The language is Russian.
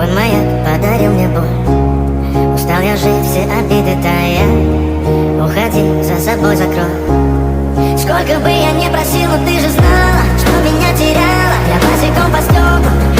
Он маяк подарил мне боль. Устал я жить, все обиды тая. Уходи, за собой закрой. Сколько бы я ни просил, но ты же знала, что меня теряла. Я босиком по стеклам